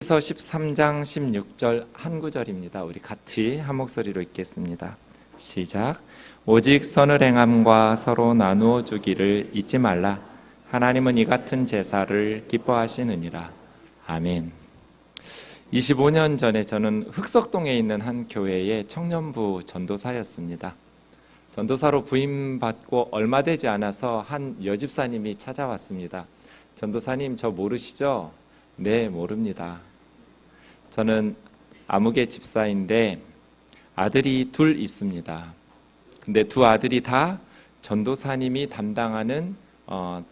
서 13장 16절 한 구절입니다. 우리 같이 한 목소리로 읽겠습니다. 시작. 오직 선을 행함과 서로 나누어 주기를 잊지 말라. 하나님은 이 같은 제사를 기뻐하시느니라. 아멘. 25년 전에 저는 흑석동에 있는 한 교회의 청년부 전도사였습니다. 전도사로 부임받고 얼마 되지 않아서 한 여집사님이 찾아왔습니다. 전도사님, 저 모르시죠? 네, 모릅니다. 저는 아무개 집사인데 아들이 둘 있습니다. 근데 두 아들이 다 전도사님이 담당하는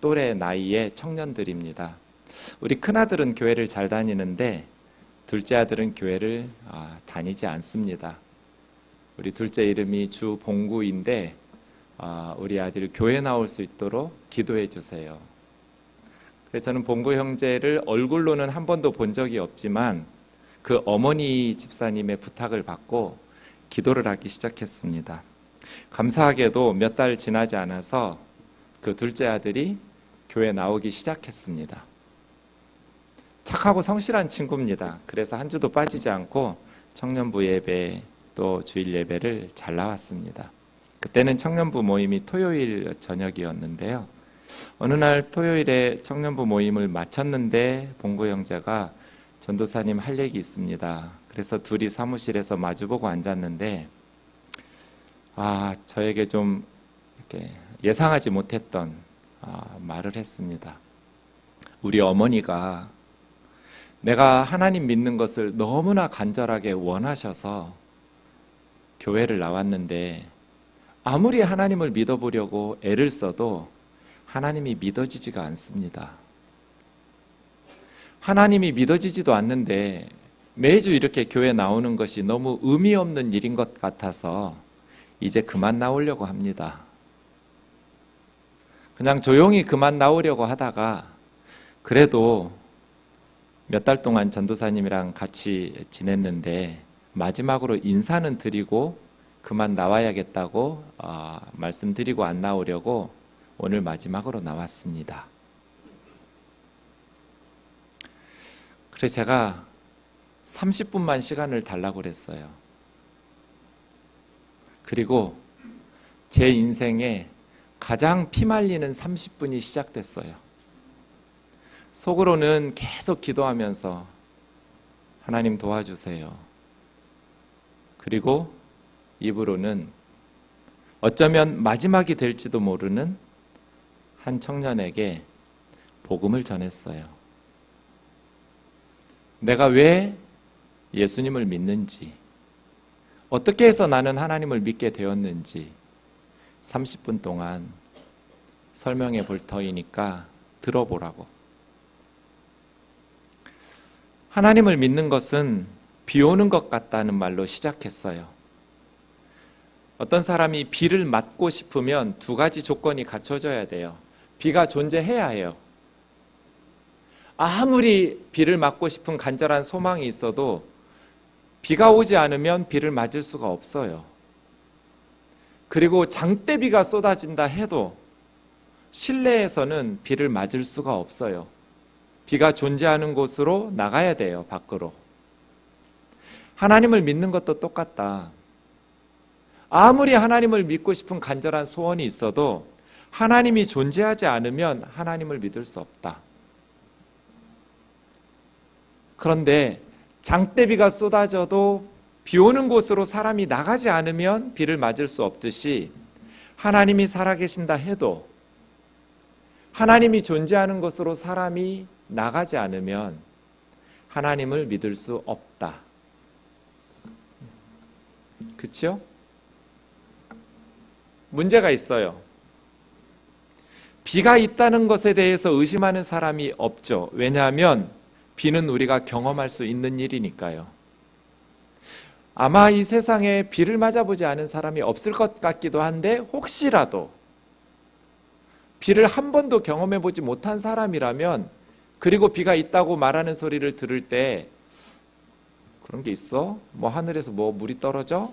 또래 나이의 청년들입니다. 우리 큰아들은 교회를 잘 다니는데 둘째 아들은 교회를 다니지 않습니다. 우리 둘째 이름이 주봉구인데 우리 아들이 교회 나올 수 있도록 기도해 주세요. 그래서 저는 봉구 형제를 얼굴로는 한 번도 본 적이 없지만 그 어머니 집사님의 부탁을 받고 기도를 하기 시작했습니다. 감사하게도 몇 달 지나지 않아서 그 둘째 아들이 교회 나오기 시작했습니다. 착하고 성실한 친구입니다. 그래서 한 주도 빠지지 않고 청년부 예배 또 주일 예배를 잘 나왔습니다. 그때는 청년부 모임이 토요일 저녁이었는데요. 어느 날 토요일에 청년부 모임을 마쳤는데 봉구 형제가 전도사님 할 얘기 있습니다. 그래서 둘이 사무실에서 마주보고 앉았는데 저에게 좀 이렇게 예상하지 못했던 말을 했습니다. 우리 어머니가 내가 하나님 믿는 것을 너무나 간절하게 원하셔서 교회를 나왔는데 아무리 하나님을 믿어보려고 애를 써도 하나님이 믿어지지가 않습니다. 하나님이 믿어지지도 않는데 매주 이렇게 교회 나오는 것이 너무 의미 없는 일인 것 같아서 이제 그만 나오려고 합니다. 그냥 조용히 그만 나오려고 하다가 그래도 몇 달 동안 전도사님이랑 같이 지냈는데 마지막으로 인사는 드리고 그만 나와야겠다고 말씀드리고 안 나오려고 오늘 마지막으로 나왔습니다. 그래서 제가 30분만 시간을 달라고 그랬어요. 그리고 제 인생에 가장 피말리는 30분이 시작됐어요. 속으로는 계속 기도하면서 하나님 도와주세요. 그리고 입으로는 어쩌면 마지막이 될지도 모르는 한 청년에게 복음을 전했어요. 내가 왜 예수님을 믿는지, 어떻게 해서 나는 하나님을 믿게 되었는지 30분 동안 설명해 볼 터이니까 들어보라고. 하나님을 믿는 것은 비 오는 것 같다는 말로 시작했어요. 어떤 사람이 비를 맞고 싶으면 두 가지 조건이 갖춰져야 돼요. 비가 존재해야 해요. 아무리 비를 맞고 싶은 간절한 소망이 있어도 비가 오지 않으면 비를 맞을 수가 없어요. 그리고 장대비가 쏟아진다 해도 실내에서는 비를 맞을 수가 없어요. 비가 존재하는 곳으로 나가야 돼요, 밖으로. 하나님을 믿는 것도 똑같다. 아무리 하나님을 믿고 싶은 간절한 소원이 있어도 하나님이 존재하지 않으면 하나님을 믿을 수 없다. 그런데 장대비가 쏟아져도 비 오는 곳으로 사람이 나가지 않으면 비를 맞을 수 없듯이 하나님이 살아계신다 해도 하나님이 존재하는 곳으로 사람이 나가지 않으면 하나님을 믿을 수 없다. 그렇죠? 문제가 있어요. 비가 있다는 것에 대해서 의심하는 사람이 없죠. 왜냐하면 비는 우리가 경험할 수 있는 일이니까요. 아마 이 세상에 비를 맞아보지 않은 사람이 없을 것 같기도 한데 혹시라도 비를 한 번도 경험해보지 못한 사람이라면 그리고 비가 있다고 말하는 소리를 들을 때 그런 게 있어? 뭐 하늘에서 뭐 물이 떨어져?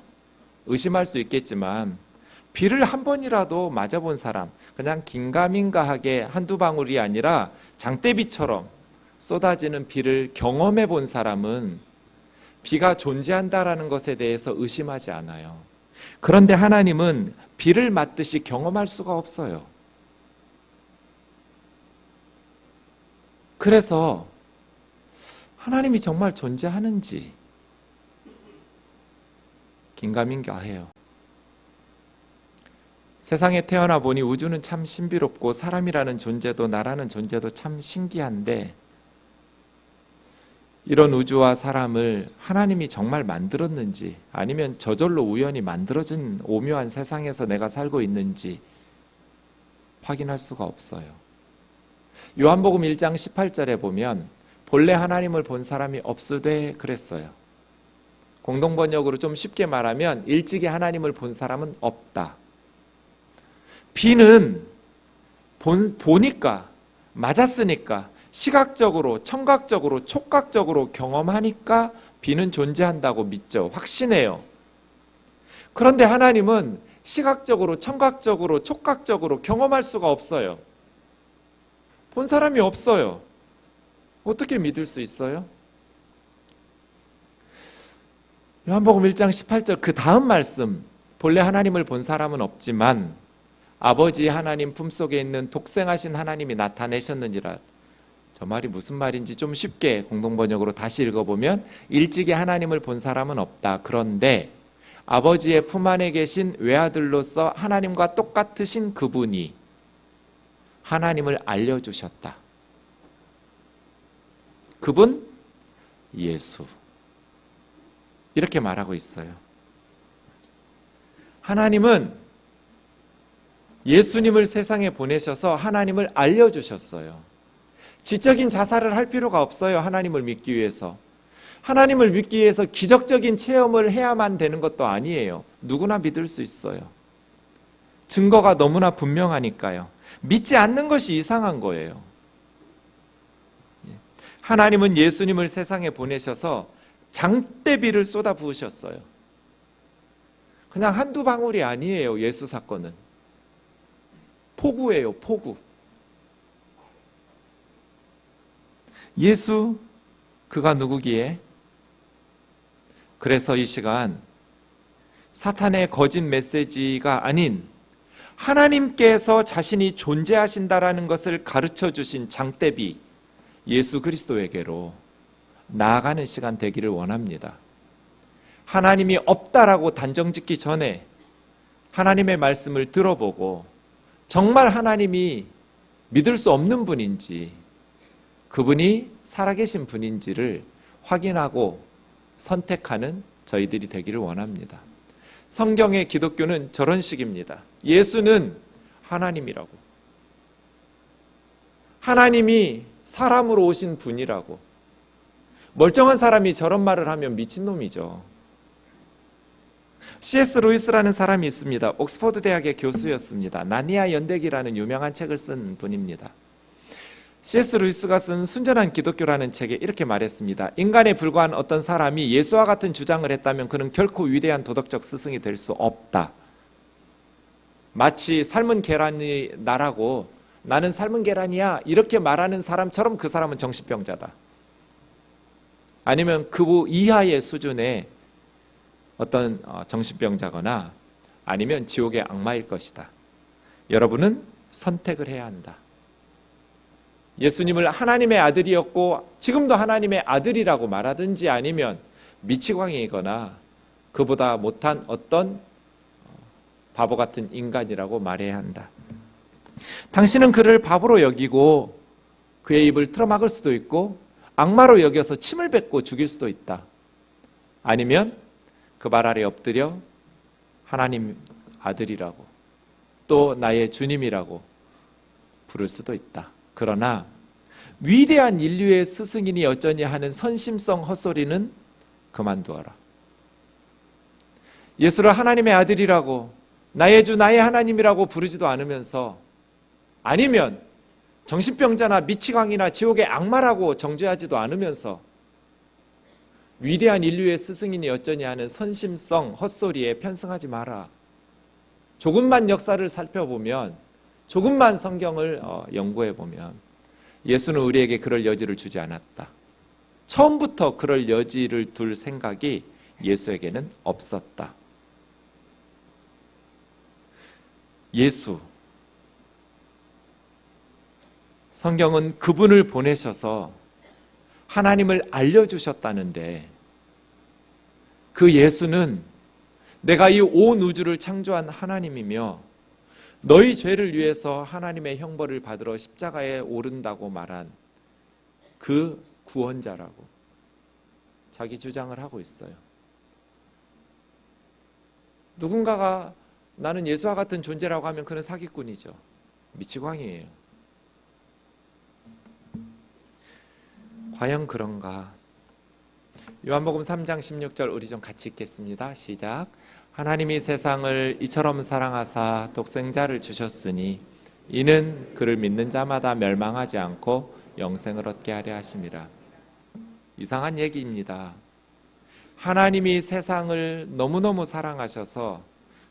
의심할 수 있겠지만 비를 한 번이라도 맞아본 사람, 그냥 긴가민가하게 한두 방울이 아니라 장대비처럼 쏟아지는 비를 경험해 본 사람은 비가 존재한다라는 것에 대해서 의심하지 않아요. 그런데 하나님은 비를 맞듯이 경험할 수가 없어요. 그래서 하나님이 정말 존재하는지 긴가민가해요. 세상에 태어나 보니 우주는 참 신비롭고 사람이라는 존재도 나라는 존재도 참 신기한데, 이런 우주와 사람을 하나님이 정말 만들었는지 아니면 저절로 우연히 만들어진 오묘한 세상에서 내가 살고 있는지 확인할 수가 없어요. 요한복음 1장 18절에 보면 본래 하나님을 본 사람이 없으되 그랬어요. 공동번역으로 좀 쉽게 말하면 일찍이 하나님을 본 사람은 없다. 비는 보니까, 맞았으니까, 시각적으로, 청각적으로, 촉각적으로 경험하니까 비는 존재한다고 믿죠. 확신해요. 그런데 하나님은 시각적으로, 청각적으로, 촉각적으로 경험할 수가 없어요. 본 사람이 없어요. 어떻게 믿을 수 있어요? 요한복음 1장 18절 그 다음 말씀, 본래 하나님을 본 사람은 없지만 아버지 하나님 품속에 있는 독생하신 하나님이 나타내셨느니라. 저 말이 무슨 말인지 좀 쉽게 공동번역으로 다시 읽어보면, 일찍이 하나님을 본 사람은 없다. 그런데 아버지의 품 안에 계신 외아들로서 하나님과 똑같으신 그분이 하나님을 알려주셨다. 그분 예수. 이렇게 말하고 있어요. 하나님은 예수님을 세상에 보내셔서 하나님을 알려주셨어요. 지적인 자살을 할 필요가 없어요. 하나님을 믿기 위해서. 하나님을 믿기 위해서 기적적인 체험을 해야만 되는 것도 아니에요. 누구나 믿을 수 있어요. 증거가 너무나 분명하니까요. 믿지 않는 것이 이상한 거예요. 하나님은 예수님을 세상에 보내셔서 장대비를 쏟아 부으셨어요. 그냥 한두 방울이 아니에요. 예수 사건은. 폭우예요. 폭우. 예수, 그가 누구기에? 그래서 이 시간 사탄의 거짓 메시지가 아닌 하나님께서 자신이 존재하신다라는 것을 가르쳐 주신 장대비 예수 그리스도에게로 나아가는 시간 되기를 원합니다. 하나님이 없다라고 단정짓기 전에 하나님의 말씀을 들어보고 정말 하나님이 믿을 수 없는 분인지, 그분이 살아계신 분인지를 확인하고 선택하는 저희들이 되기를 원합니다. 성경의 기독교는 저런 식입니다. 예수는 하나님이라고, 하나님이 사람으로 오신 분이라고. 멀쩡한 사람이 저런 말을 하면 미친놈이죠. C.S. 루이스라는 사람이 있습니다. 옥스퍼드 대학의 교수였습니다. 나니아 연대기라는 유명한 책을 쓴 분입니다. C.S. 루이스가 쓴 순전한 기독교라는 책에 이렇게 말했습니다. 인간에 불과한 어떤 사람이 예수와 같은 주장을 했다면 그는 결코 위대한 도덕적 스승이 될 수 없다. 마치 삶은 계란이 나라고 나는 삶은 계란이야 이렇게 말하는 사람처럼 그 사람은 정신병자다. 아니면 그 이하의 수준의 어떤 정신병자거나 아니면 지옥의 악마일 것이다. 여러분은 선택을 해야 한다. 예수님을 하나님의 아들이었고 지금도 하나님의 아들이라고 말하든지 아니면 미치광이거나 그보다 못한 어떤 바보 같은 인간이라고 말해야 한다. 당신은 그를 바보로 여기고 그의 입을 틀어막을 수도 있고 악마로 여겨서 침을 뱉고 죽일 수도 있다. 아니면 그 발 아래 엎드려 하나님 아들이라고 또 나의 주님이라고 부를 수도 있다. 그러나 위대한 인류의 스승이니 어쩌니 하는 선심성 헛소리는 그만두어라. 예수를 하나님의 아들이라고 나의 주 나의 하나님이라고 부르지도 않으면서 아니면 정신병자나 미치광이나 지옥의 악마라고 정죄하지도 않으면서 위대한 인류의 스승이니 어쩌니 하는 선심성 헛소리에 편승하지 마라. 조금만 역사를 살펴보면 조금만 성경을 연구해 보면 예수는 우리에게 그럴 여지를 주지 않았다. 처음부터 그럴 여지를 둘 생각이 예수에게는 없었다. 예수, 성경은 그분을 보내셔서 하나님을 알려주셨다는데, 그 예수는 내가 이 온 우주를 창조한 하나님이며 너희 죄를 위해서 하나님의 형벌을 받으러 십자가에 오른다고 말한 그 구원자라고 자기 주장을 하고 있어요. 누군가가 나는 예수와 같은 존재라고 하면 그는 사기꾼이죠. 미치광이에요. 과연 그런가? 요한복음 3장 16절 우리 좀 같이 읽겠습니다. 시작. 하나님이 세상을 이처럼 사랑하사 독생자를 주셨으니 이는 그를 믿는 자마다 멸망하지 않고 영생을 얻게 하려 하심이라. 이상한 얘기입니다. 하나님이 세상을 너무너무 사랑하셔서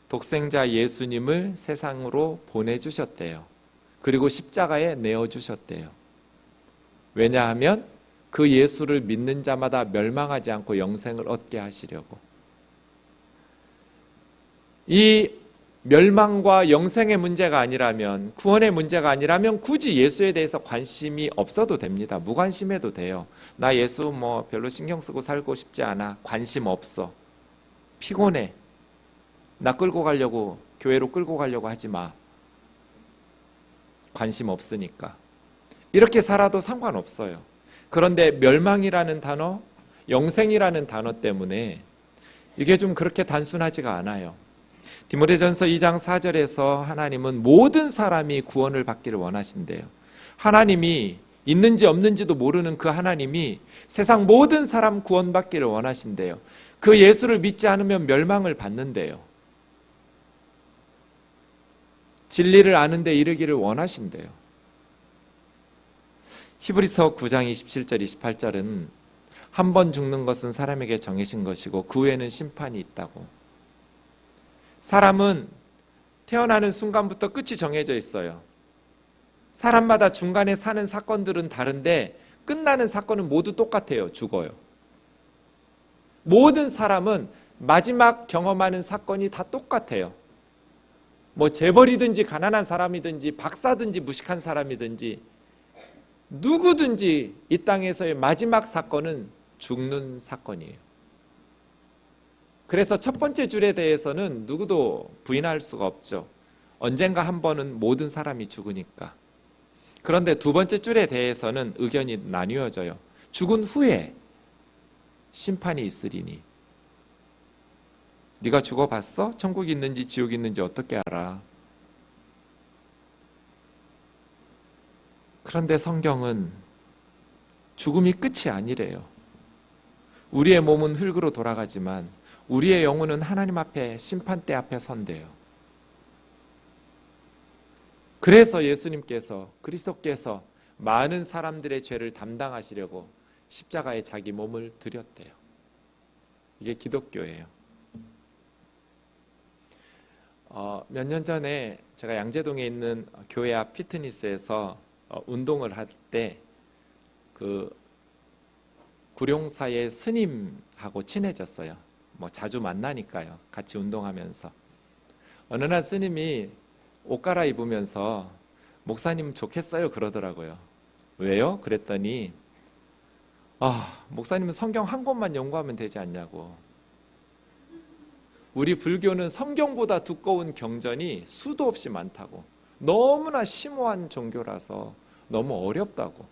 독생자 예수님을 세상으로 보내주셨대요. 그리고 십자가에 내어주셨대요. 왜냐하면 그 예수를 믿는 자마다 멸망하지 않고 영생을 얻게 하시려고. 이 멸망과 영생의 문제가 아니라면, 구원의 문제가 아니라면 굳이 예수에 대해서 관심이 없어도 됩니다. 무관심해도 돼요. 나 예수 별로 신경 쓰고 살고 싶지 않아. 관심 없어. 피곤해. 나 끌고 가려고, 교회로 끌고 가려고 하지 마. 관심 없으니까. 이렇게 살아도 상관없어요. 그런데 멸망이라는 단어, 영생이라는 단어 때문에 이게 좀 그렇게 단순하지가 않아요. 디모데전서 2장 4절에서 하나님은 모든 사람이 구원을 받기를 원하신대요. 하나님이 있는지 없는지도 모르는 그 하나님이 세상 모든 사람 구원받기를 원하신대요. 그 예수를 믿지 않으면 멸망을 받는데요. 진리를 아는 데 이르기를 원하신대요. 히브리서 9장 27절 28절은 한 번 죽는 것은 사람에게 정해진 것이고 그 후에는 심판이 있다고. 사람은 태어나는 순간부터 끝이 정해져 있어요. 사람마다 중간에 사는 사건들은 다른데 끝나는 사건은 모두 똑같아요. 죽어요. 모든 사람은 마지막 경험하는 사건이 다 똑같아요. 재벌이든지 가난한 사람이든지 박사든지 무식한 사람이든지 누구든지 이 땅에서의 마지막 사건은 죽는 사건이에요. 그래서 첫 번째 줄에 대해서는 누구도 부인할 수가 없죠. 언젠가 한 번은 모든 사람이 죽으니까. 그런데 두 번째 줄에 대해서는 의견이 나뉘어져요. 죽은 후에 심판이 있으리니. 네가 죽어봤어? 천국이 있는지 지옥이 있는지 어떻게 알아? 그런데 성경은 죽음이 끝이 아니래요. 우리의 몸은 흙으로 돌아가지만 우리의 영혼은 하나님 앞에 심판대 앞에 선대요. 그래서 예수님께서, 그리스도께서 많은 사람들의 죄를 담당하시려고 십자가에 자기 몸을 드렸대요. 이게 기독교예요. 몇 년 전에 제가 양재동에 있는 교회 앞 피트니스에서 운동을 할 때 그 구룡사의 스님하고 친해졌어요. 자주 만나니까요. 같이 운동하면서. 어느 날 스님이 옷 갈아입으면서 목사님 좋겠어요 그러더라고요. 왜요? 그랬더니 목사님은 성경 한 권만 연구하면 되지 않냐고. 우리 불교는 성경보다 두꺼운 경전이 수도 없이 많다고. 너무나 심오한 종교라서 너무 어렵다고.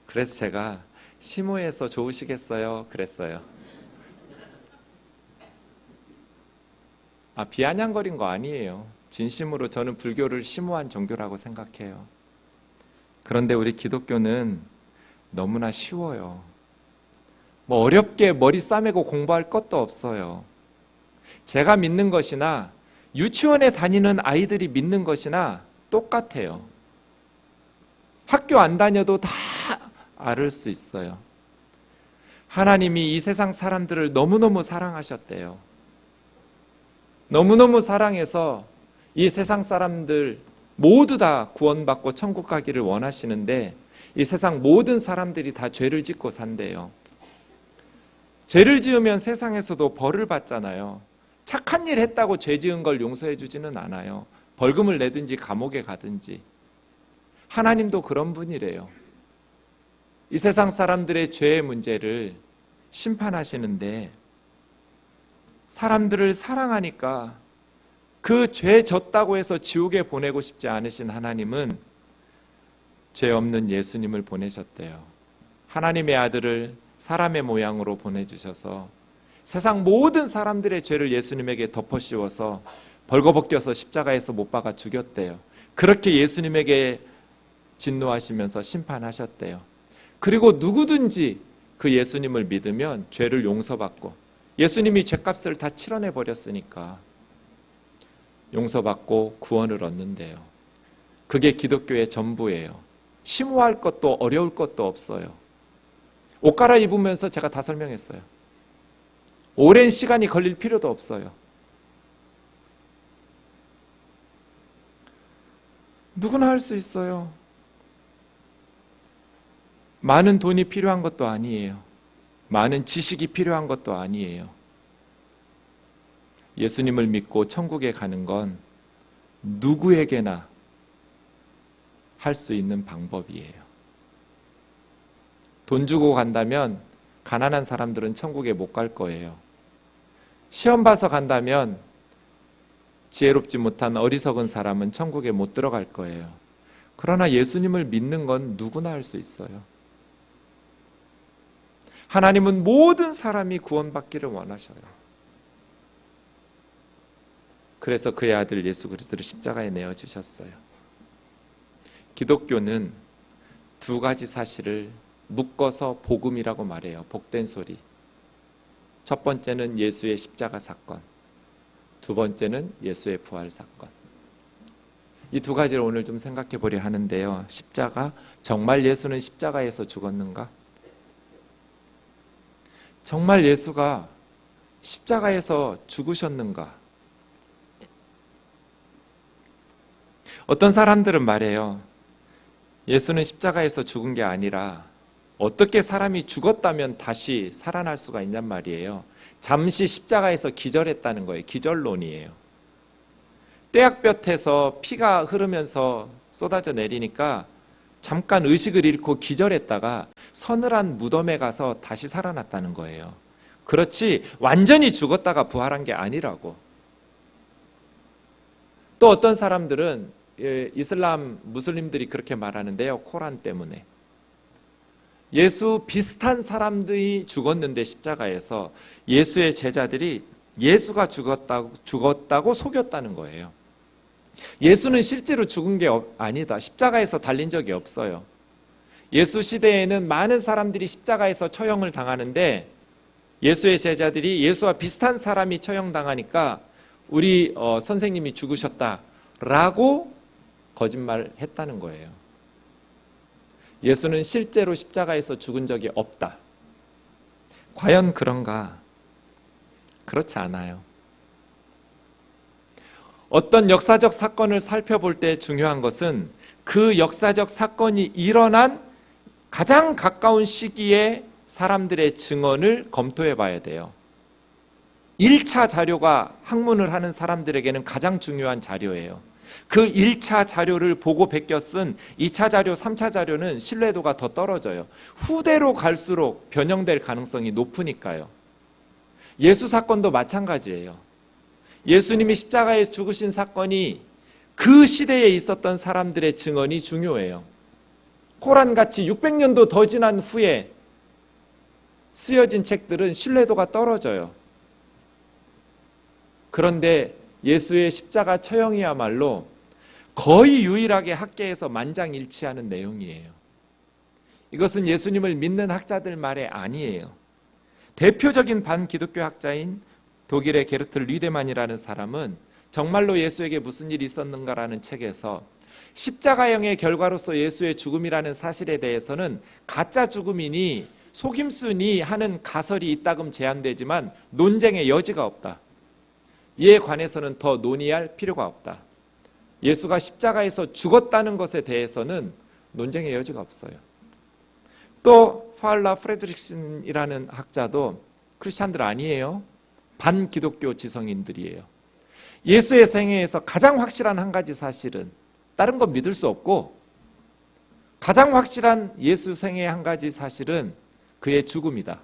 그래서 제가 심오해서 좋으시겠어요? 그랬어요. 비아냥거린 거 아니에요. 진심으로 저는 불교를 심오한 종교라고 생각해요. 그런데 우리 기독교는 너무나 쉬워요. 어렵게 머리 싸매고 공부할 것도 없어요. 제가 믿는 것이나 유치원에 다니는 아이들이 믿는 것이나 똑같아요. 학교 안 다녀도 다 알을 수 있어요. 하나님이 이 세상 사람들을 너무너무 사랑하셨대요. 너무너무 사랑해서 이 세상 사람들 모두 다 구원받고 천국 가기를 원하시는데 이 세상 모든 사람들이 다 죄를 짓고 산대요. 죄를 지으면 세상에서도 벌을 받잖아요. 착한 일 했다고 죄 지은 걸 용서해 주지는 않아요. 벌금을 내든지 감옥에 가든지. 하나님도 그런 분이래요. 이 세상 사람들의 죄의 문제를 심판하시는데 사람들을 사랑하니까 그 죄 졌다고 해서 지옥에 보내고 싶지 않으신 하나님은 죄 없는 예수님을 보내셨대요. 하나님의 아들을 사람의 모양으로 보내주셔서 세상 모든 사람들의 죄를 예수님에게 덮어씌워서 벌거벗겨서 십자가에서 못 박아 죽였대요. 그렇게 예수님에게 진노하시면서 심판하셨대요. 그리고 누구든지 그 예수님을 믿으면 죄를 용서받고, 예수님이 죄값을 다 치러내 버렸으니까 용서받고 구원을 얻는데요. 그게 기독교의 전부예요. 심오할 것도 어려울 것도 없어요. 옷 갈아입으면서 제가 다 설명했어요. 오랜 시간이 걸릴 필요도 없어요. 누구나 할 수 있어요. 많은 돈이 필요한 것도 아니에요. 많은 지식이 필요한 것도 아니에요. 예수님을 믿고 천국에 가는 건 누구에게나 할 수 있는 방법이에요. 돈 주고 간다면 가난한 사람들은 천국에 못 갈 거예요. 시험 봐서 간다면 지혜롭지 못한 어리석은 사람은 천국에 못 들어갈 거예요. 그러나 예수님을 믿는 건 누구나 할 수 있어요. 하나님은 모든 사람이 구원받기를 원하셔요. 그래서 그의 아들 예수 그리스도를 십자가에 내어주셨어요. 기독교는 두 가지 사실을 묶어서 복음이라고 말해요. 복된 소리. 첫 번째는 예수의 십자가 사건, 두 번째는 예수의 부활 사건. 이 두 가지를 오늘 좀 생각해 보려 하는데요. 십자가, 정말 예수는 십자가에서 죽었는가? 정말 예수가 십자가에서 죽으셨는가? 어떤 사람들은 말해요. 예수는 십자가에서 죽은 게 아니라 어떻게 사람이 죽었다면 다시 살아날 수가 있냔 말이에요. 잠시 십자가에서 기절했다는 거예요. 기절론이에요. 떼약볕에서 피가 흐르면서 쏟아져 내리니까 잠깐 의식을 잃고 기절했다가 서늘한 무덤에 가서 다시 살아났다는 거예요. 그렇지 완전히 죽었다가 부활한 게 아니라고. 또 어떤 사람들은 이슬람 무슬림들이 그렇게 말하는데요. 코란 때문에. 예수 비슷한 사람들이 죽었는데 십자가에서 예수의 제자들이 예수가 죽었다고 속였다는 거예요. 예수는 실제로 죽은 게 아니다. 십자가에서 달린 적이 없어요. 예수 시대에는 많은 사람들이 십자가에서 처형을 당하는데 예수의 제자들이 예수와 비슷한 사람이 처형당하니까 우리 선생님이 죽으셨다라고 거짓말했다는 거예요. 예수는 실제로 십자가에서 죽은 적이 없다. 과연 그런가? 그렇지 않아요. 어떤 역사적 사건을 살펴볼 때 중요한 것은 그 역사적 사건이 일어난 가장 가까운 시기에 사람들의 증언을 검토해 봐야 돼요. 1차 자료가 학문을 하는 사람들에게는 가장 중요한 자료예요. 그 1차 자료를 보고 베껴 쓴 2차 자료, 3차 자료는 신뢰도가 더 떨어져요. 후대로 갈수록 변형될 가능성이 높으니까요. 예수 사건도 마찬가지예요. 예수님이 십자가에 죽으신 사건이 그 시대에 있었던 사람들의 증언이 중요해요. 코란같이 600년도 더 지난 후에 쓰여진 책들은 신뢰도가 떨어져요. 그런데 예수의 십자가 처형이야말로 거의 유일하게 학계에서 만장일치하는 내용이에요. 이것은 예수님을 믿는 학자들 말이 아니에요. 대표적인 반기독교 학자인 독일의 게르트 리데만이라는 사람은 정말로 예수에게 무슨 일이 있었는가라는 책에서 십자가형의 결과로서 예수의 죽음이라는 사실에 대해서는 가짜 죽음이니 속임수니 하는 가설이 있다금 제한되지만 논쟁의 여지가 없다. 이에 관해서는 더 논의할 필요가 없다. 예수가 십자가에서 죽었다는 것에 대해서는 논쟁의 여지가 없어요. 또 파울라 프레드릭슨이라는 학자도 크리스찬들 아니에요. 반기독교 지성인들이에요. 예수의 생애에서 가장 확실한 한 가지 사실은, 다른 건 믿을 수 없고, 가장 확실한 예수 생애의 한 가지 사실은 그의 죽음이다.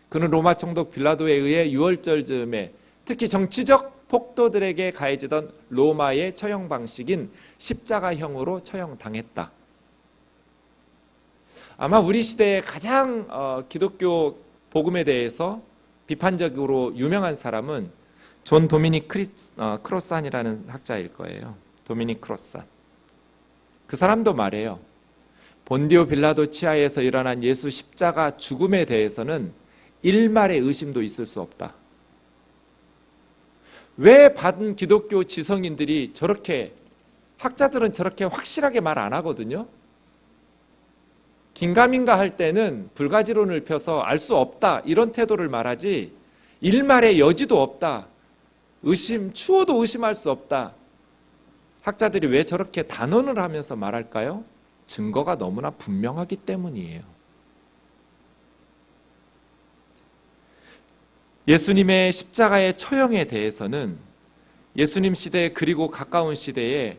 그는 로마 총독 빌라도에 의해 6월절 즈음에 특히 정치적 폭도들에게 가해지던 로마의 처형 방식인 십자가형으로 처형당했다. 아마 우리 시대에 가장 기독교 복음에 대해서 비판적으로 유명한 사람은 존 도미닉 크로산이라는 학자일 거예요. 도미닉 크로산. 그 사람도 말해요. 본디오 빌라도 치하에서 일어난 예수 십자가 죽음에 대해서는 일말의 의심도 있을 수 없다. 왜 받은 기독교 지성인들이 저렇게, 학자들은 저렇게 확실하게 말 안 하거든요. 긴가민가 할 때는 불가지론을 펴서 알 수 없다 이런 태도를 말하지, 일말의 여지도 없다, 추호도 의심할 수 없다. 학자들이 왜 저렇게 단언을 하면서 말할까요? 증거가 너무나 분명하기 때문이에요. 예수님의 십자가의 처형에 대해서는 예수님 시대 그리고 가까운 시대에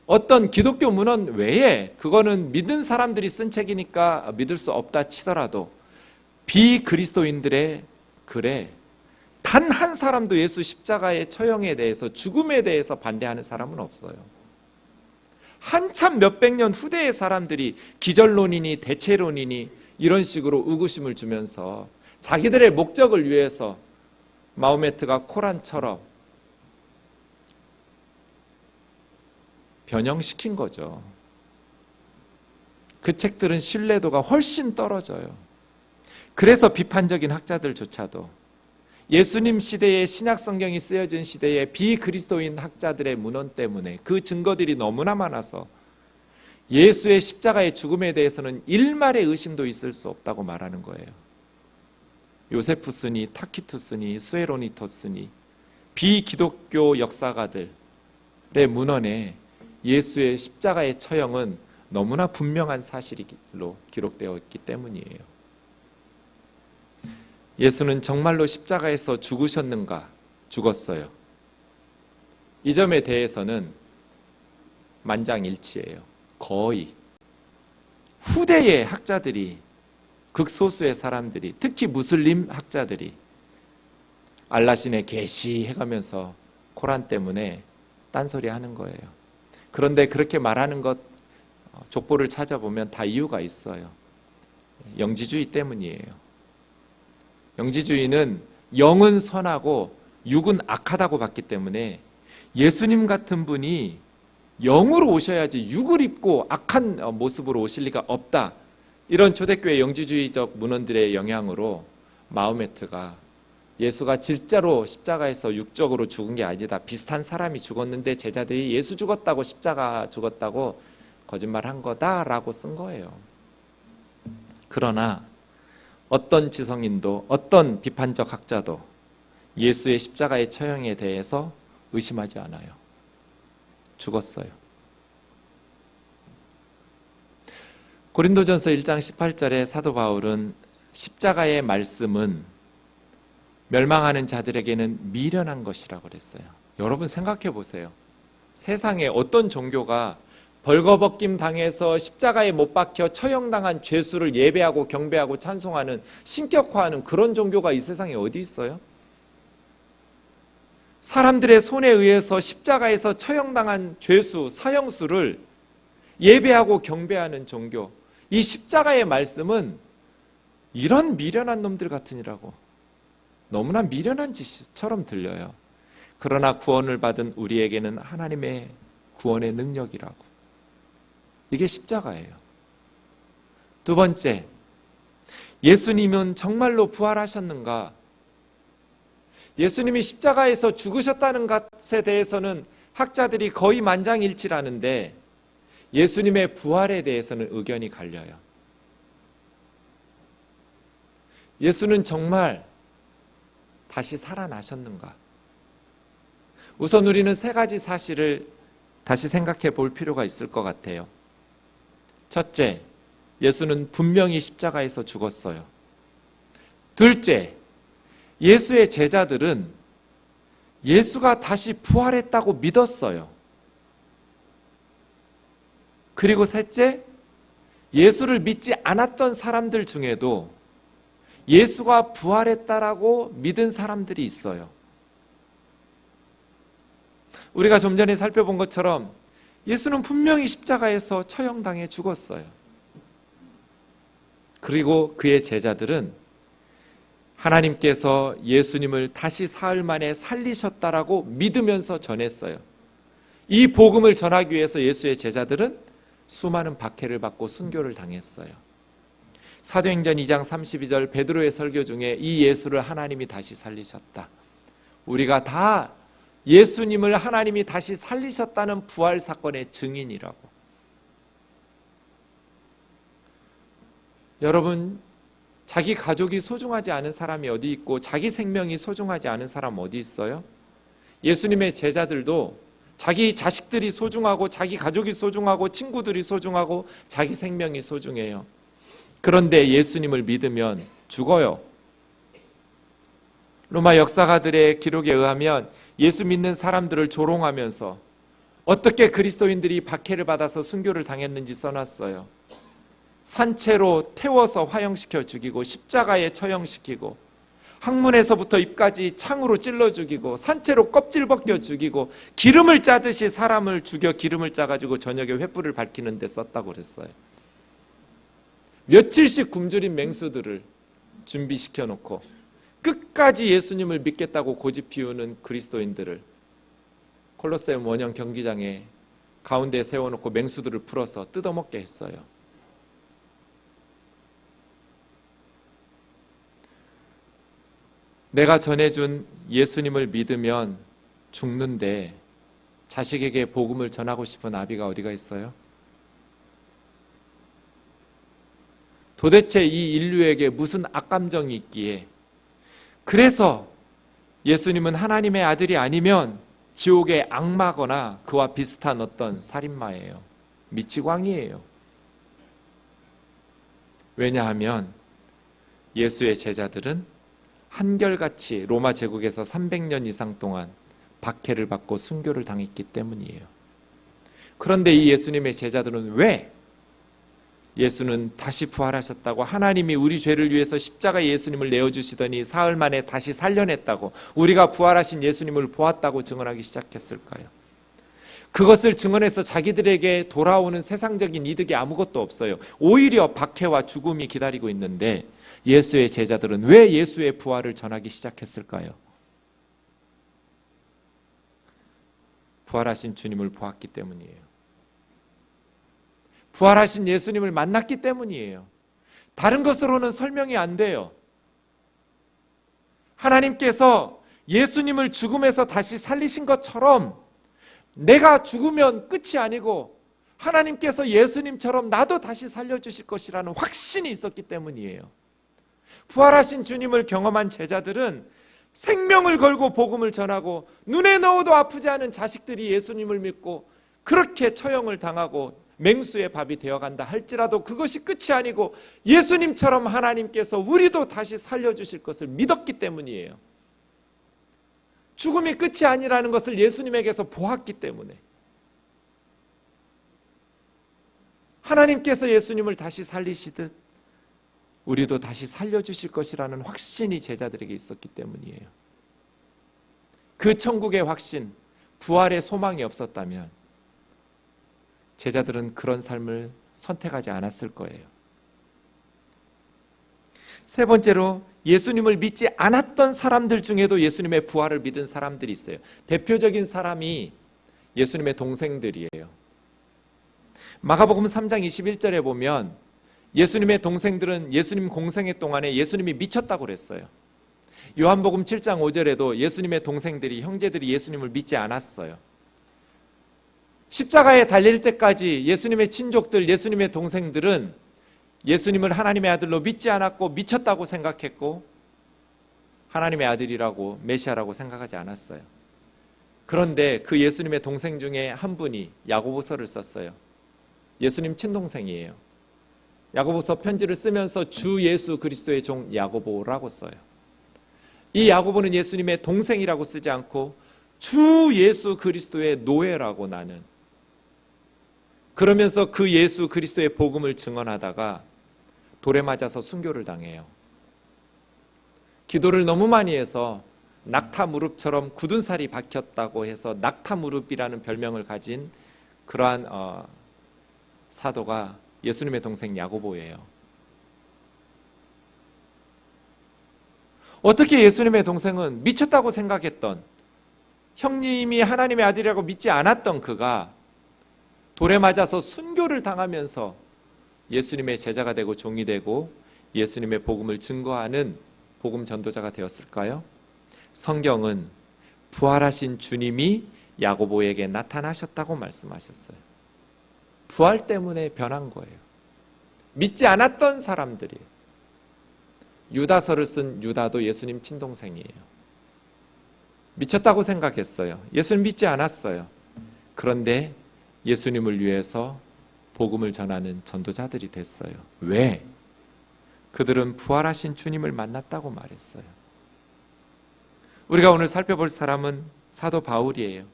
어떤 기독교 문헌 외에, 그거는 믿은 사람들이 쓴 책이니까 믿을 수 없다 치더라도 비그리스도인들의 글에 단 한 사람도 예수 십자가의 처형에 대해서, 죽음에 대해서 반대하는 사람은 없어요. 한참 몇백 년 후대의 사람들이 기절론이니 대체론이니 이런 식으로 의구심을 주면서 자기들의 목적을 위해서 마호메트가 코란처럼 변형시킨 거죠. 그 책들은 신뢰도가 훨씬 떨어져요. 그래서 비판적인 학자들조차도 예수님 시대에 신약 성경이 쓰여진 시대에 비그리스도인 학자들의 문헌 때문에, 그 증거들이 너무나 많아서 예수의 십자가의 죽음에 대해서는 일말의 의심도 있을 수 없다고 말하는 거예요. 요세푸스니 타키투스니 스웨로니토스니 비기독교 역사가들의 문헌에 예수의 십자가의 처형은 너무나 분명한 사실로 기록되어 있기 때문이에요. 예수는 정말로 십자가에서 죽으셨는가? 죽었어요. 이 점에 대해서는 만장일치예요. 거의 후대의 학자들이, 극소수의 사람들이, 특히 무슬림 학자들이 알라신의 계시 해가면서 코란 때문에 딴소리 하는 거예요. 그런데 그렇게 말하는 것, 족보를 찾아보면 다 이유가 있어요. 영지주의 때문이에요. 영지주의는 영은 선하고 육은 악하다고 봤기 때문에 예수님 같은 분이 영으로 오셔야지 육을 입고 악한 모습으로 오실 리가 없다. 이런 초대교회 영지주의적 문헌들의 영향으로 마호메트가 예수가 진짜로 십자가에서 육적으로 죽은 게 아니다, 비슷한 사람이 죽었는데 제자들이 예수 죽었다고, 십자가 죽었다고 거짓말한 거다라고 쓴 거예요. 그러나 어떤 지성인도, 어떤 비판적 학자도 예수의 십자가의 처형에 대해서 의심하지 않아요. 죽었어요. 고린도전서 1장 18절에 사도 바울은 십자가의 말씀은 멸망하는 자들에게는 미련한 것이라고 그랬어요. 여러분 생각해 보세요. 세상에 어떤 종교가 벌거벗김 당해서 십자가에 못 박혀 처형당한 죄수를 예배하고 경배하고 찬송하는, 신격화하는 그런 종교가 이 세상에 어디 있어요? 사람들의 손에 의해서 십자가에서 처형당한 죄수, 사형수를 예배하고 경배하는 종교, 이 십자가의 말씀은 이런 미련한 놈들 같으니라고, 너무나 미련한 짓처럼 들려요. 그러나 구원을 받은 우리에게는 하나님의 구원의 능력이라고. 이게 십자가예요. 두 번째, 예수님은 정말로 부활하셨는가? 예수님이 십자가에서 죽으셨다는 것에 대해서는 학자들이 거의 만장일치라는데 예수님의 부활에 대해서는 의견이 갈려요. 예수는 정말 다시 살아나셨는가? 우선 우리는 세 가지 사실을 다시 생각해 볼 필요가 있을 것 같아요. 첫째, 예수는 분명히 십자가에서 죽었어요. 둘째, 예수의 제자들은 예수가 다시 부활했다고 믿었어요. 그리고 셋째, 예수를 믿지 않았던 사람들 중에도 예수가 부활했다라고 믿은 사람들이 있어요. 우리가 좀 전에 살펴본 것처럼 예수는 분명히 십자가에서 처형당해 죽었어요. 그리고 그의 제자들은 하나님께서 예수님을 다시 사흘 만에 살리셨다라고 믿으면서 전했어요. 이 복음을 전하기 위해서 예수의 제자들은 수많은 박해를 받고 순교를 당했어요. 사도행전 2장 32절 베드로의 설교 중에 이 예수를 하나님이 다시 살리셨다. 우리가 다 예수님을 하나님이 다시 살리셨다는 부활 사건의 증인이라고. 여러분, 자기 가족이 소중하지 않은 사람이 어디 있고 자기 생명이 소중하지 않은 사람 어디 있어요? 예수님의 제자들도 자기 자식들이 소중하고 자기 가족이 소중하고 친구들이 소중하고 자기 생명이 소중해요. 그런데 예수님을 믿으면 죽어요. 로마 역사가들의 기록에 의하면 예수 믿는 사람들을 조롱하면서 어떻게 그리스도인들이 박해를 받아서 순교를 당했는지 써놨어요. 산채로 태워서 화형시켜 죽이고 십자가에 처형시키고 항문에서부터 입까지 창으로 찔러 죽이고 산채로 껍질 벗겨 죽이고 기름을 짜듯이 사람을 죽여 기름을 짜가지고 저녁에 횃불을 밝히는 데 썼다고 그랬어요. 며칠씩 굶주린 맹수들을 준비시켜 놓고 끝까지 예수님을 믿겠다고 고집 피우는 그리스도인들을 콜로세움 원형 경기장에 가운데에 세워놓고 맹수들을 풀어서 뜯어먹게 했어요. 내가 전해준 예수님을 믿으면 죽는데 자식에게 복음을 전하고 싶은 아비가 어디가 있어요? 도대체 이 인류에게 무슨 악감정이 있기에 그래서 예수님은 하나님의 아들이 아니면 지옥의 악마거나 그와 비슷한 어떤 살인마예요. 미치광이에요. 왜냐하면 예수의 제자들은 한결같이 로마 제국에서 300년 이상 동안 박해를 받고 순교를 당했기 때문이에요. 그런데 이 예수님의 제자들은 왜 예수는 다시 부활하셨다고 하나님이 우리 죄를 위해서 십자가에 예수님을 내어주시더니 사흘 만에 다시 살려냈다고 우리가 부활하신 예수님을 보았다고 증언하기 시작했을까요? 그것을 증언해서 자기들에게 돌아오는 세상적인 이득이 아무것도 없어요. 오히려 박해와 죽음이 기다리고 있는데 예수의 제자들은 왜 예수의 부활을 전하기 시작했을까요? 부활하신 주님을 보았기 때문이에요. 부활하신 예수님을 만났기 때문이에요. 다른 것으로는 설명이 안 돼요. 하나님께서 예수님을 죽음에서 다시 살리신 것처럼 내가 죽으면 끝이 아니고 하나님께서 예수님처럼 나도 다시 살려주실 것이라는 확신이 있었기 때문이에요. 부활하신 주님을 경험한 제자들은 생명을 걸고 복음을 전하고 눈에 넣어도 아프지 않은 자식들이 예수님을 믿고 그렇게 처형을 당하고 맹수의 밥이 되어간다 할지라도 그것이 끝이 아니고 예수님처럼 하나님께서 우리도 다시 살려주실 것을 믿었기 때문이에요. 죽음이 끝이 아니라는 것을 예수님에게서 보았기 때문에 하나님께서 예수님을 다시 살리시듯 우리도 다시 살려주실 것이라는 확신이 제자들에게 있었기 때문이에요. 그 천국의 확신, 부활의 소망이 없었다면 제자들은 그런 삶을 선택하지 않았을 거예요. 세 번째로 예수님을 믿지 않았던 사람들 중에도 예수님의 부활을 믿은 사람들이 있어요. 대표적인 사람이 예수님의 동생들이에요. 마가복음 3장 21절에 보면 예수님의 동생들은 예수님 공생애 동안에 예수님이 미쳤다고 그랬어요. 요한복음 7장 5절에도 예수님의 동생들이 형제들이 예수님을 믿지 않았어요. 십자가에 달릴 때까지 예수님의 친족들, 예수님의 동생들은 예수님을 하나님의 아들로 믿지 않았고 미쳤다고 생각했고 하나님의 아들이라고 메시아라고 생각하지 않았어요. 그런데 그 예수님의 동생 중에 한 분이 야고보서를 썼어요. 예수님 친동생이에요. 야고보서 편지를 쓰면서 주 예수 그리스도의 종 야고보라고 써요. 이 야고보는 예수님의 동생이라고 쓰지 않고 주 예수 그리스도의 노예라고, 나는. 그러면서 그 예수 그리스도의 복음을 증언하다가 돌에 맞아서 순교를 당해요. 기도를 너무 많이 해서 낙타 무릎처럼 굳은 살이 박혔다고 해서 낙타 무릎이라는 별명을 가진 그러한 사도가 예수님의 동생 야고보예요. 어떻게 예수님의 동생은 미쳤다고 생각했던, 형님이 하나님의 아들이라고 믿지 않았던 그가 돌에 맞아서 순교를 당하면서 예수님의 제자가 되고 종이 되고 예수님의 복음을 증거하는 복음 전도자가 되었을까요? 성경은 부활하신 주님이 야고보에게 나타나셨다고 말씀하셨어요. 부활 때문에 변한 거예요. 믿지 않았던 사람들이, 유다서를 쓴 유다도 예수님 친동생이에요. 미쳤다고 생각했어요. 예수님 믿지 않았어요. 그런데 예수님을 위해서 복음을 전하는 전도자들이 됐어요. 왜? 그들은 부활하신 주님을 만났다고 말했어요. 우리가 오늘 살펴볼 사람은 사도 바울이에요.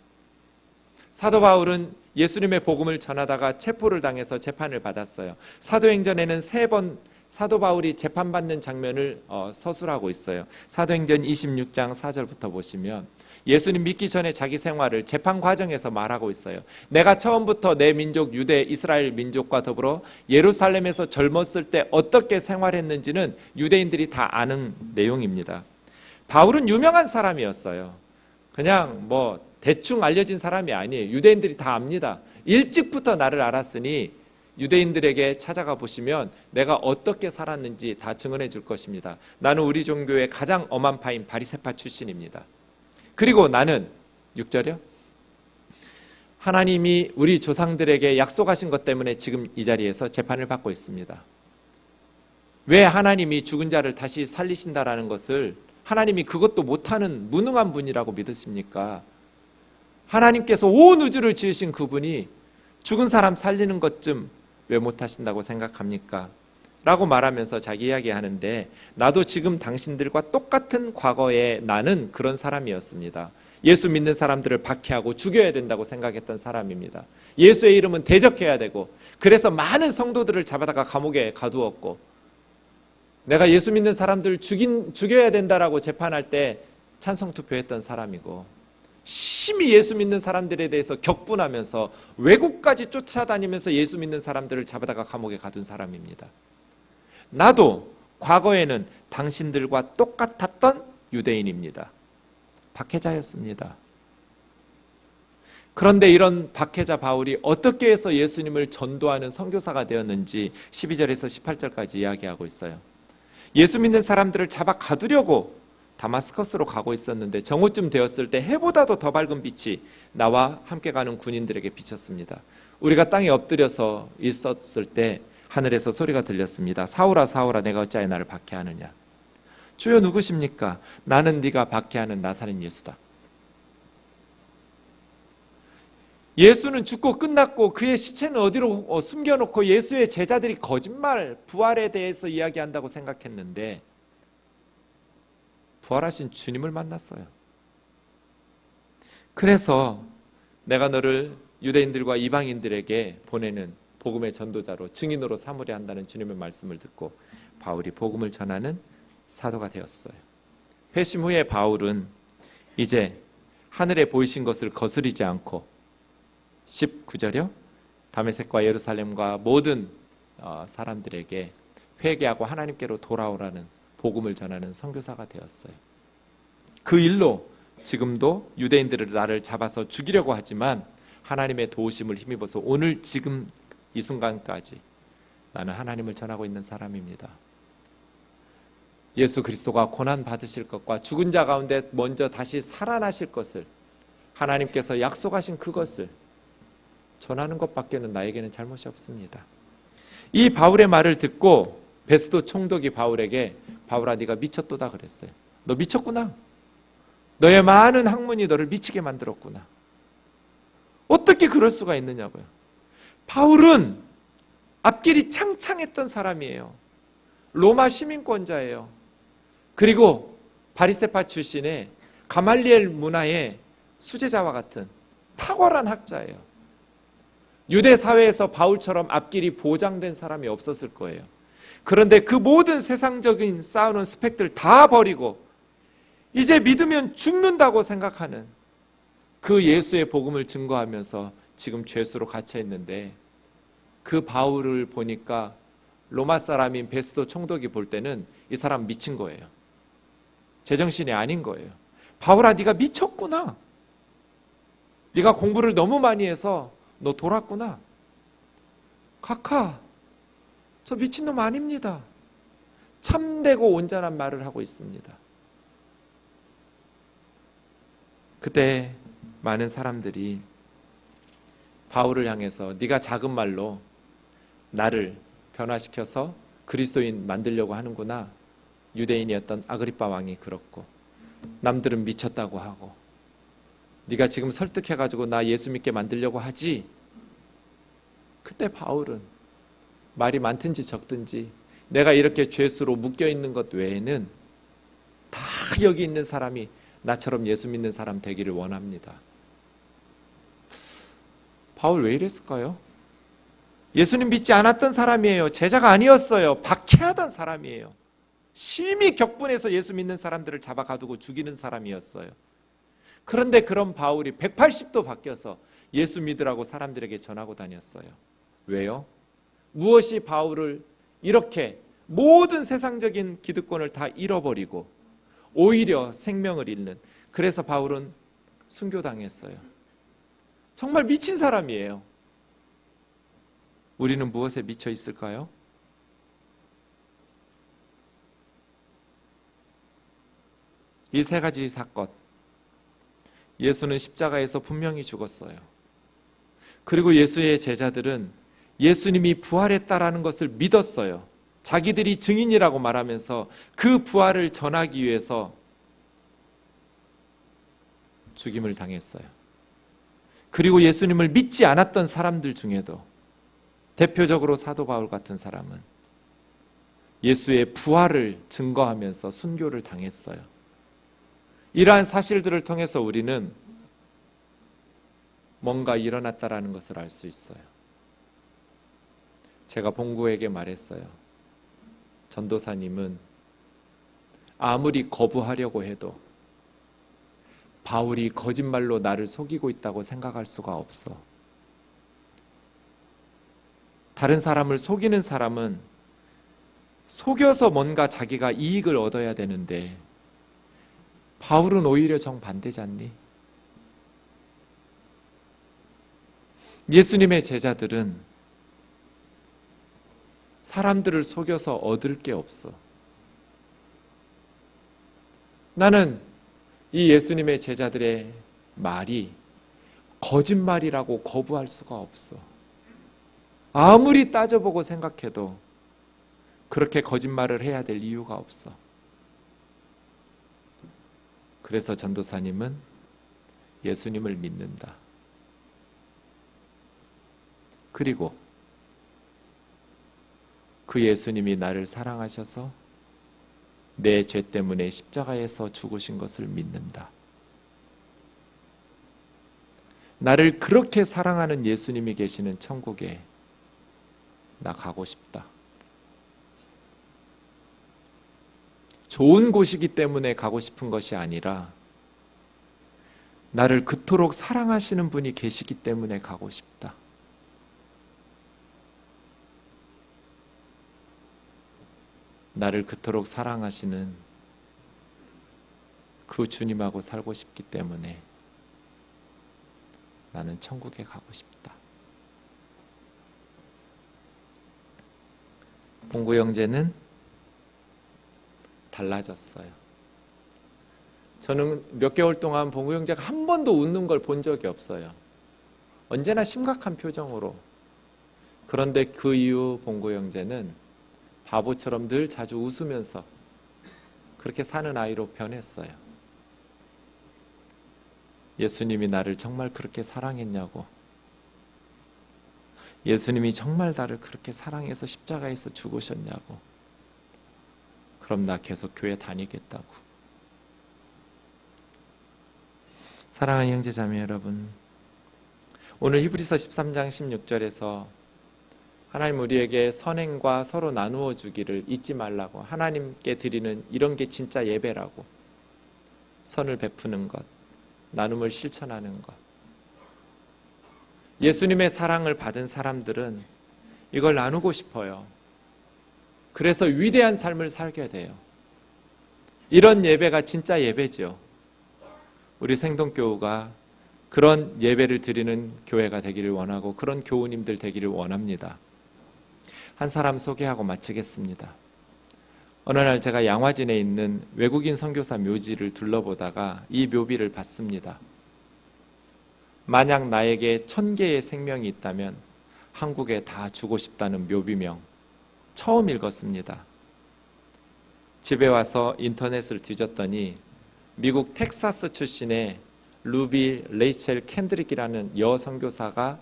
사도 바울은 예수님의 복음을 전하다가 체포를 당해서 재판을 받았어요. 사도행전에는 3번 사도 바울이 재판받는 장면을 서술하고 있어요. 사도행전 26장 4절부터 보시면 예수님 믿기 전에 자기 생활을 재판 과정에서 말하고 있어요. 내가 처음부터 내 민족 유대 이스라엘 민족과 더불어 예루살렘에서 젊었을 때 어떻게 생활했는지는 유대인들이 다 아는 내용입니다. 바울은 유명한 사람이었어요. 그냥 대충 알려진 사람이 아니에요. 유대인들이 다 압니다. 일찍부터 나를 알았으니 유대인들에게 찾아가 보시면 내가 어떻게 살았는지 다 증언해 줄 것입니다. 나는 우리 종교의 가장 엄한 파인 바리새파 출신입니다. 그리고 나는 6절이요. 하나님이 우리 조상들에게 약속하신 것 때문에 지금 이 자리에서 재판을 받고 있습니다. 왜 하나님이 죽은 자를 다시 살리신다라는 것을 하나님이 그것도 못하는 무능한 분이라고 믿으십니까? 하나님께서 온 우주를 지으신 그분이 죽은 사람 살리는 것쯤 왜 못하신다고 생각합니까? 라고 말하면서 자기 이야기하는데, 나도 지금 당신들과 똑같은 과거에 나는 그런 사람이었습니다. 예수 믿는 사람들을 박해하고 죽여야 된다고 생각했던 사람입니다. 예수의 이름은 대적해야 되고, 그래서 많은 성도들을 잡아다가 감옥에 가두었고, 내가 예수 믿는 사람들을 죽여야 된다라고 재판할 때 찬성 투표했던 사람이고, 심히 예수 믿는 사람들에 대해서 격분하면서 외국까지 쫓아다니면서 예수 믿는 사람들을 잡아다가 감옥에 가둔 사람입니다. 나도 과거에는 당신들과 똑같았던 유대인입니다. 박해자였습니다. 그런데 이런 박해자 바울이 어떻게 해서 예수님을 전도하는 선교사가 되었는지 12절에서 18절까지 이야기하고 있어요. 예수 믿는 사람들을 잡아 가두려고 다마스커스로 가고 있었는데 정오쯤 되었을 때 해보다도 더 밝은 빛이 나와 함께 가는 군인들에게 비쳤습니다. 우리가 땅에 엎드려서 있었을 때 하늘에서 소리가 들렸습니다. 사울아 사울아 내가 어찌하여 나를 박해하느냐. 주여 누구십니까? 나는 네가 박해하는 나사렛 예수다. 예수는 죽고 끝났고 그의 시체는 어디로 숨겨놓고 예수의 제자들이 거짓말, 부활에 대해서 이야기한다고 생각했는데 부활하신 주님을 만났어요. 그래서 내가 너를 유대인들과 이방인들에게 보내는 복음의 전도자로, 증인으로 삼으려 한다는 주님의 말씀을 듣고 바울이 복음을 전하는 사도가 되었어요. 회심 후에 바울은 이제 하늘에 보이신 것을 거스르지 않고 19절이요. 다메섹과 예루살렘과 모든 사람들에게 회개하고 하나님께로 돌아오라는 복음을 전하는 선교사가 되었어요. 그 일로 지금도 유대인들을 나를 잡아서 죽이려고 하지만 하나님의 도우심을 힘입어서 오늘 지금 이 순간까지 나는 하나님을 전하고 있는 사람입니다. 예수 그리스도가 고난 받으실 것과 죽은 자 가운데 먼저 다시 살아나실 것을, 하나님께서 약속하신 그것을 전하는 것밖에는 나에게는 잘못이 없습니다. 이 바울의 말을 듣고 베스도 총독이 바울에게 바울아 네가 미쳤도다 그랬어요. 너 미쳤구나. 너의 많은 학문이 너를 미치게 만들었구나. 어떻게 그럴 수가 있느냐고요. 바울은 앞길이 창창했던 사람이에요. 로마 시민권자예요. 그리고 바리새파 출신의 가말리엘 문화의 수제자와 같은 탁월한 학자예요. 유대 사회에서 바울처럼 앞길이 보장된 사람이 없었을 거예요. 그런데 그 모든 세상적인 쌓아놓은 스펙들 다 버리고 이제 믿으면 죽는다고 생각하는 그 예수의 복음을 증거하면서 지금 죄수로 갇혀 있는데, 그 바울을 보니까 로마 사람인 베스도 총독이 볼 때는 이 사람 미친 거예요. 제정신이 아닌 거예요. 바울아, 네가 미쳤구나. 네가 공부를 너무 많이 해서 너 돌았구나. 카카, 저 미친놈 아닙니다. 참되고 온전한 말을 하고 있습니다. 그때 많은 사람들이 바울을 향해서 네가 작은 말로 나를 변화시켜서 그리스도인 만들려고 하는구나. 유대인이었던 아그리빠 왕이 그렇고, 남들은 미쳤다고 하고, 네가 지금 설득해가지고 나 예수 믿게 만들려고 하지. 그때 바울은 말이 많든지 적든지 내가 이렇게 죄수로 묶여있는 것 외에는 다 여기 있는 사람이 나처럼 예수 믿는 사람 되기를 원합니다. 바울 왜 이랬을까요? 예수님 믿지 않았던 사람이에요. 제자가 아니었어요. 박해하던 사람이에요. 심히 격분해서 예수 믿는 사람들을 잡아 가두고 죽이는 사람이었어요. 그런데 그런 바울이 180도 바뀌어서 예수 믿으라고 사람들에게 전하고 다녔어요. 왜요? 무엇이 바울을 이렇게 모든 세상적인 기득권을 다 잃어버리고 오히려 생명을 잃는, 그래서 바울은 순교당했어요. 정말 미친 사람이에요. 우리는 무엇에 미쳐 있을까요? 이 세 가지 사건, 예수는 십자가에서 분명히 죽었어요. 그리고 예수의 제자들은 예수님이 부활했다라는 것을 믿었어요. 자기들이 증인이라고 말하면서 그 부활을 전하기 위해서 죽임을 당했어요. 그리고 예수님을 믿지 않았던 사람들 중에도 대표적으로 사도 바울 같은 사람은 예수의 부활을 증거하면서 순교를 당했어요. 이러한 사실들을 통해서 우리는 뭔가 일어났다라는 것을 알 수 있어요. 제가 봉구에게 말했어요. 전도사님은 아무리 거부하려고 해도 바울이 거짓말로 나를 속이고 있다고 생각할 수가 없어. 다른 사람을 속이는 사람은 속여서 뭔가 자기가 이익을 얻어야 되는데 바울은 오히려 정반대지 않니? 예수님의 제자들은 사람들을 속여서 얻을 게 없어. 나는 이 예수님의 제자들의 말이 거짓말이라고 거부할 수가 없어. 아무리 따져보고 생각해도 그렇게 거짓말을 해야 될 이유가 없어. 그래서 전도사님은 예수님을 믿는다. 그리고 그 예수님이 나를 사랑하셔서 내 죄 때문에 십자가에서 죽으신 것을 믿는다. 나를 그렇게 사랑하는 예수님이 계시는 천국에 나 가고 싶다. 좋은 곳이기 때문에 가고 싶은 것이 아니라 나를 그토록 사랑하시는 분이 계시기 때문에 가고 싶다. 나를 그토록 사랑하시는 그 주님하고 살고 싶기 때문에 나는 천국에 가고 싶다. 봉구 형제는 달라졌어요. 저는 몇 개월 동안 봉구 형제가 한 번도 웃는 걸 본 적이 없어요. 언제나 심각한 표정으로. 그런데 그 이후 봉구 형제는 바보처럼 늘 자주 웃으면서 그렇게 사는 아이로 변했어요. 예수님이 나를 정말 그렇게 사랑했냐고. 예수님이 정말 나를 그렇게 사랑해서 십자가에서 죽으셨냐고. 그럼 나 계속 교회 다니겠다고. 사랑하는 형제자매 여러분, 오늘 히브리서 13장 16절에서 하나님 우리에게 선행과 서로 나누어 주기를 잊지 말라고, 하나님께 드리는 이런 게 진짜 예배라고, 선을 베푸는 것, 나눔을 실천하는 것. 예수님의 사랑을 받은 사람들은 이걸 나누고 싶어요. 그래서 위대한 삶을 살게 돼요. 이런 예배가 진짜 예배죠. 우리 생동교우가 그런 예배를 드리는 교회가 되기를 원하고 그런 교우님들 되기를 원합니다. 한 사람 소개하고 마치겠습니다. 어느 날 제가 양화진에 있는 외국인 선교사 묘지를 둘러보다가 이 묘비를 봤습니다. 만약 나에게 1000개의 생명이 있다면 한국에 다 주고 싶다는 묘비명 처음 읽었습니다. 집에 와서 인터넷을 뒤졌더니 미국 텍사스 출신의 루비 레이첼 캔드릭이라는 여 선교사가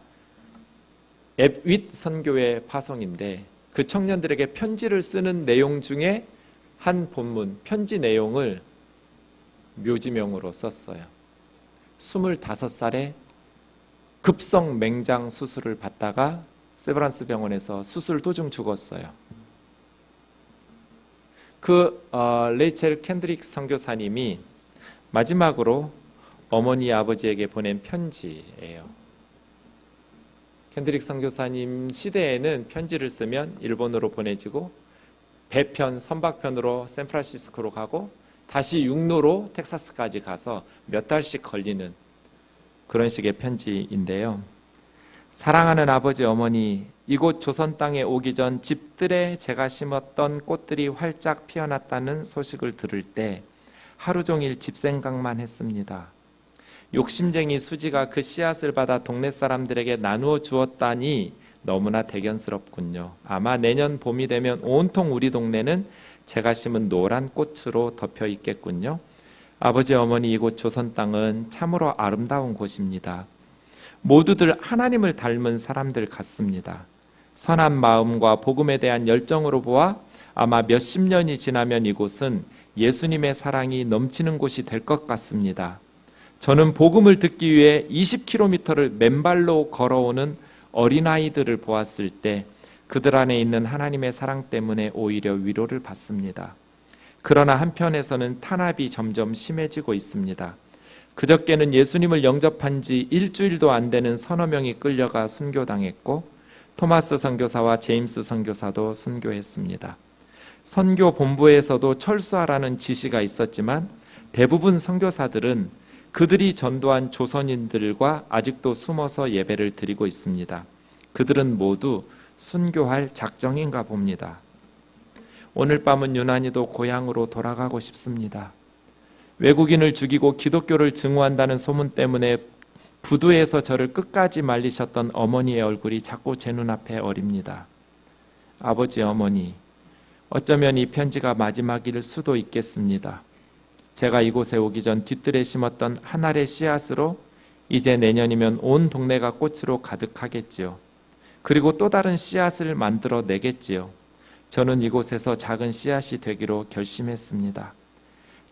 앱윗 선교회 파송인데 그 청년들에게 편지를 쓰는 내용 중에 한 본문 편지 내용을 묘지명으로 썼어요. 25살에 급성 맹장 수술을 받다가 세브란스 병원에서 수술 도중 죽었어요. 그 레이첼 캔드릭 선교사님이 마지막으로 어머니 아버지에게 보낸 편지예요. 캔드릭 선교사님 시대에는 편지를 쓰면 일본으로 보내지고 배편 선박편으로 샌프란시스코로 가고 다시 육로로 텍사스까지 가서 몇 달씩 걸리는 그런 식의 편지인데요. 사랑하는 아버지 어머니, 이곳 조선 땅에 오기 전 집들에 제가 심었던 꽃들이 활짝 피어났다는 소식을 들을 때 하루 종일 집 생각만 했습니다. 욕심쟁이 수지가 그 씨앗을 받아 동네 사람들에게 나누어 주었다니 너무나 대견스럽군요. 아마 내년 봄이 되면 온통 우리 동네는 제가 심은 노란 꽃으로 덮여 있겠군요. 아버지 어머니, 이곳 조선 땅은 참으로 아름다운 곳입니다. 모두들 하나님을 닮은 사람들 같습니다. 선한 마음과 복음에 대한 열정으로 보아 아마 몇십 년이 지나면 이곳은 예수님의 사랑이 넘치는 곳이 될 것 같습니다. 저는 복음을 듣기 위해 20km를 맨발로 걸어오는 어린아이들을 보았을 때 그들 안에 있는 하나님의 사랑 때문에 오히려 위로를 받습니다. 그러나 한편에서는 탄압이 점점 심해지고 있습니다. 그저께는 예수님을 영접한 지 일주일도 안 되는 서너 명이 끌려가 순교당했고 토마스 선교사와 제임스 선교사도 순교했습니다. 선교 본부에서도 철수하라는 지시가 있었지만 대부분 선교사들은 그들이 전도한 조선인들과 아직도 숨어서 예배를 드리고 있습니다. 그들은 모두 순교할 작정인가 봅니다. 오늘 밤은 유난히도 고향으로 돌아가고 싶습니다. 외국인을 죽이고 기독교를 증오한다는 소문 때문에 부두에서 저를 끝까지 말리셨던 어머니의 얼굴이 자꾸 제 눈앞에 어립니다. 아버지, 어머니, 어쩌면 이 편지가 마지막일 수도 있겠습니다. 제가 이곳에 오기 전 뒤뜰에 심었던 한 알의 씨앗으로 이제 내년이면 온 동네가 꽃으로 가득하겠지요. 그리고 또 다른 씨앗을 만들어 내겠지요. 저는 이곳에서 작은 씨앗이 되기로 결심했습니다.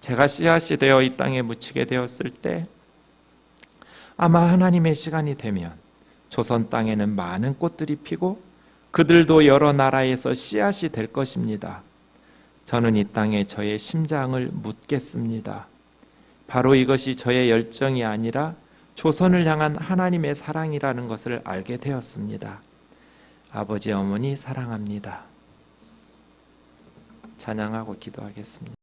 제가 씨앗이 되어 이 땅에 묻히게 되었을 때 아마 하나님의 시간이 되면 조선 땅에는 많은 꽃들이 피고 그들도 여러 나라에서 씨앗이 될 것입니다. 저는 이 땅에 저의 심장을 묻겠습니다. 바로 이것이 저의 열정이 아니라 조선을 향한 하나님의 사랑이라는 것을 알게 되었습니다. 아버지, 어머니 사랑합니다. 찬양하고 기도하겠습니다.